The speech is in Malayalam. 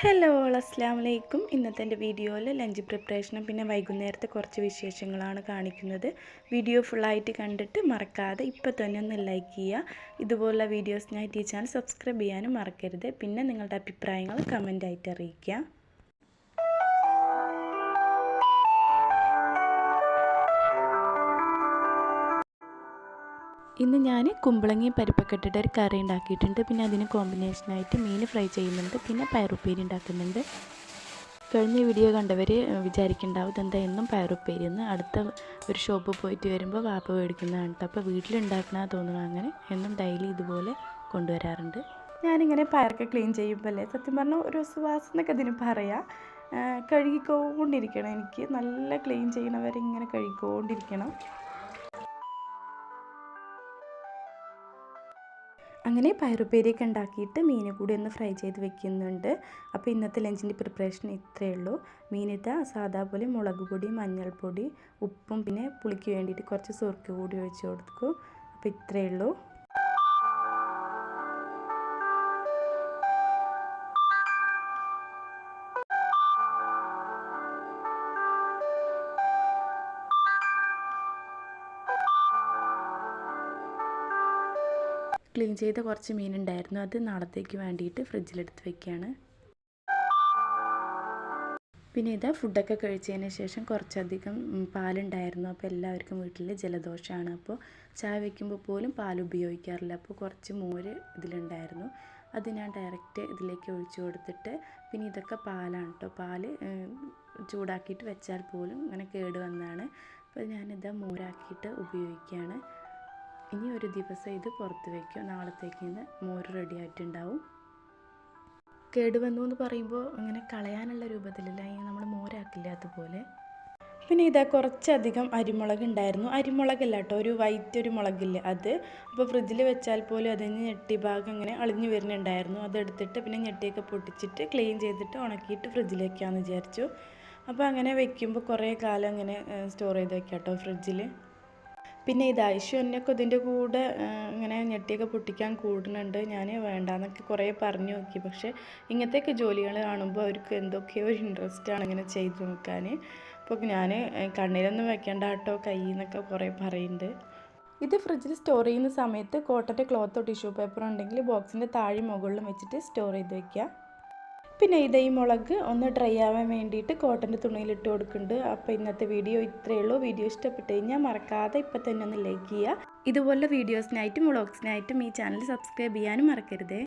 ഹലോ അസ്സലാമു അലൈക്കും. ഇന്നത്തെ എൻ്റെ വീഡിയോയിൽ ലഞ്ച് പ്രിപ്പറേഷനും പിന്നെ വൈകുന്നേരത്തെ കുറച്ച് വിശേഷങ്ങളാണ് കാണിക്കുന്നത്. വീഡിയോ ഫുള്ളായിട്ട് കണ്ടിട്ട് മറക്കാതെ ഇപ്പോൾ തന്നെ ഒന്ന് ലൈക്ക് ചെയ്യുക. ഇതുപോലുള്ള വീഡിയോസിനായിട്ട് ഈ ചാനൽ സബ്സ്ക്രൈബ് ചെയ്യാനും മറക്കരുത്. പിന്നെ നിങ്ങളുടെ അഭിപ്രായങ്ങൾ കമൻ്റായിട്ട് അറിയിക്കുക. ഇന്ന് ഞാൻ കുമ്പളങ്ങയും പരിപ്പൊക്കെ ഇട്ടിട്ട് ഒരു കറി ഉണ്ടാക്കിയിട്ടുണ്ട്. പിന്നെ അതിന് കോമ്പിനേഷനായിട്ട് മീൻ ഫ്രൈ ചെയ്യുന്നുണ്ട്. പിന്നെ പയറുപ്പേരി ഉണ്ടാക്കുന്നുണ്ട്. കഴിഞ്ഞ വീഡിയോ കണ്ടവർ വിചാരിക്കുന്നുണ്ടാവും ഇതെന്താ എന്നും പയറുപ്പേരി എന്ന്. അടുത്ത ഒരു ഷോപ്പിൽ പോയിട്ട് വരുമ്പോൾ വാപ്പ മേടിക്കുന്നതാണ് കേട്ടോ. അപ്പോൾ വീട്ടിലുണ്ടാക്കണ തോന്നുന്നു. അങ്ങനെ എന്നും ഡെയിലി ഇതുപോലെ കൊണ്ടുവരാറുണ്ട്. ഞാനിങ്ങനെ പയറൊക്കെ ക്ലീൻ ചെയ്യുമ്പോൾ അല്ലേ സത്യം പറഞ്ഞാൽ ഒരു സുവാസം എന്നൊക്കെ അതിന് പറയാം. കഴുകിക്കൊണ്ടിരിക്കണം. എനിക്ക് നല്ല ക്ലീൻ ചെയ്യണവരെ ഇങ്ങനെ കഴുകിക്കൊണ്ടിരിക്കണം. അങ്ങനെ പയറുപ്പേരിയൊക്കെ ഉണ്ടാക്കിയിട്ട് മീൻ കൂടി ഒന്ന് ഫ്രൈ ചെയ്ത് വെക്കുന്നുണ്ട്. അപ്പോൾ ഇന്നത്തെ ലഞ്ചിൻ്റെ പ്രിപ്പറേഷൻ ഇത്രയേ ഉള്ളൂ. മീനിട്ട സാധാ പോലെ മുളക് പൊടി, മഞ്ഞൾപ്പൊടി, ഉപ്പും പിന്നെ പുളിക്ക് വേണ്ടിയിട്ട് കുറച്ച് സുർക്ക കൂടി ഒഴിച്ച് കൊടുക്കും. അപ്പോൾ ഇത്രയേ ഉള്ളൂ. ക്ലീൻ ചെയ്ത കുറച്ച് മീനുണ്ടായിരുന്നു. അത് നാളത്തേക്ക് വേണ്ടിയിട്ട് ഫ്രിഡ്ജിലെടുത്ത് വെക്കുകയാണ്. പിന്നെ ഇതാ ഫുഡൊക്കെ കഴിച്ചതിന് ശേഷം കുറച്ചധികം പാലുണ്ടായിരുന്നു. അപ്പോൾ എല്ലാവർക്കും വീട്ടിൽ ജലദോഷമാണ്. അപ്പോൾ ചായ വയ്ക്കുമ്പോൾ പോലും പാൽ ഉപയോഗിക്കാറില്ല. അപ്പോൾ കുറച്ച് മോര് ഇതിലുണ്ടായിരുന്നു. അത് ഞാൻ ഡയറക്റ്റ് ഇതിലേക്ക് ഒഴിച്ചു കൊടുത്തിട്ട് പിന്നെ ഇതൊക്കെ പാലാണ് കേട്ടോ. പാല് ചൂടാക്കിയിട്ട് വെച്ചാൽ പോലും ഇങ്ങനെ കേട് വന്നതാണ്. അപ്പോൾ ഞാനിതാ മോരാക്കിയിട്ട് ഉപയോഗിക്കുകയാണ്. ഇനി ഒരു ദിവസം ഇത് പുറത്ത് വയ്ക്കും. നാളത്തേക്ക് ഇത് മോര് റെഡി ആയിട്ടുണ്ടാവും. കേടുവന്നു എന്ന് പറയുമ്പോൾ അങ്ങനെ കളയാനുള്ള രൂപത്തിലല്ല, നമ്മൾ മോരാക്കില്ല അതുപോലെ. പിന്നെ ഇതാ കുറച്ചധികം അരിമുളക് ഉണ്ടായിരുന്നു. അരിമുളകല്ല കേട്ടോ, ഒരു വൈറ്റ് ഒരു മുളകില്ലേ അത്. അപ്പോൾ ഫ്രിഡ്ജിൽ വെച്ചാൽ പോലും അതിന് ഞെട്ടി ഭാഗം ഇങ്ങനെ അളിഞ്ഞു വരുന്നുണ്ടായിരുന്നു. അതെടുത്തിട്ട് പിന്നെ ഞെട്ടിയൊക്കെ പൊട്ടിച്ചിട്ട് ക്ലീൻ ചെയ്തിട്ട് ഉണക്കിയിട്ട് ഫ്രിഡ്ജിൽ വയ്ക്കാമെന്ന് വിചാരിച്ചു. അപ്പോൾ അങ്ങനെ വെക്കുമ്പോൾ കുറേ കാലം ഇങ്ങനെ സ്റ്റോർ ചെയ്ത് വെക്കാം കേട്ടോ ഫ്രിഡ്ജിൽ. പിന്നെ ഇത് ഐശു എന്നൊക്കെ ഇതിൻ്റെ കൂടെ ഇങ്ങനെ ഞെട്ടിയൊക്കെ പൊട്ടിക്കാൻ കൂടുന്നുണ്ട്. ഞാൻ വേണ്ടാന്നൊക്കെ കുറേ പറഞ്ഞു നോക്കി. പക്ഷേ ഇങ്ങനത്തെയൊക്കെ ജോലികൾ കാണുമ്പോൾ അവർക്ക് എന്തൊക്കെയോ ഒരു ഇൻട്രസ്റ്റാണ് ഇങ്ങനെ ചെയ്ത് നോക്കാൻ. അപ്പോൾ ഞാൻ കണ്ണിലൊന്നും വെക്കേണ്ട കേട്ടോ കയ്യിൽ നിന്നൊക്കെ കുറേ പറയുന്നുണ്ട്. ഇത് ഫ്രിഡ്ജിൽ സ്റ്റോർ ചെയ്യുന്ന സമയത്ത് കോട്ടൻ്റെ ക്ലോത്തോ ടിഷ്യൂ പേപ്പറോ ഉണ്ടെങ്കിൽ ബോക്സിൻ്റെ താഴെ മുകളിലും വെച്ചിട്ട് സ്റ്റോർ ചെയ്ത് വയ്ക്കുക. പിന്നെ ഇത് ഈ മുളക് ഒന്ന് ഡ്രൈ ആവാൻ വേണ്ടിയിട്ട് കോട്ടൻ്റെ തുണിയിലിട്ട് കൊടുക്കുന്നുണ്ട്. അപ്പോൾ ഇന്നത്തെ വീഡിയോ ഇത്രയേ ഉള്ളൂ. വീഡിയോ ഇഷ്ടപ്പെട്ട് കഴിഞ്ഞാൽ മറക്കാതെ ഇപ്പം തന്നെ ഒന്ന് ലൈക്ക് ചെയ്യുക. ഇതുപോലുള്ള വീഡിയോസിനായിട്ടും വ്ളോഗ്സിനായിട്ടും ഈ ചാനൽ സബ്സ്ക്രൈബ് ചെയ്യാനും മറക്കരുത്.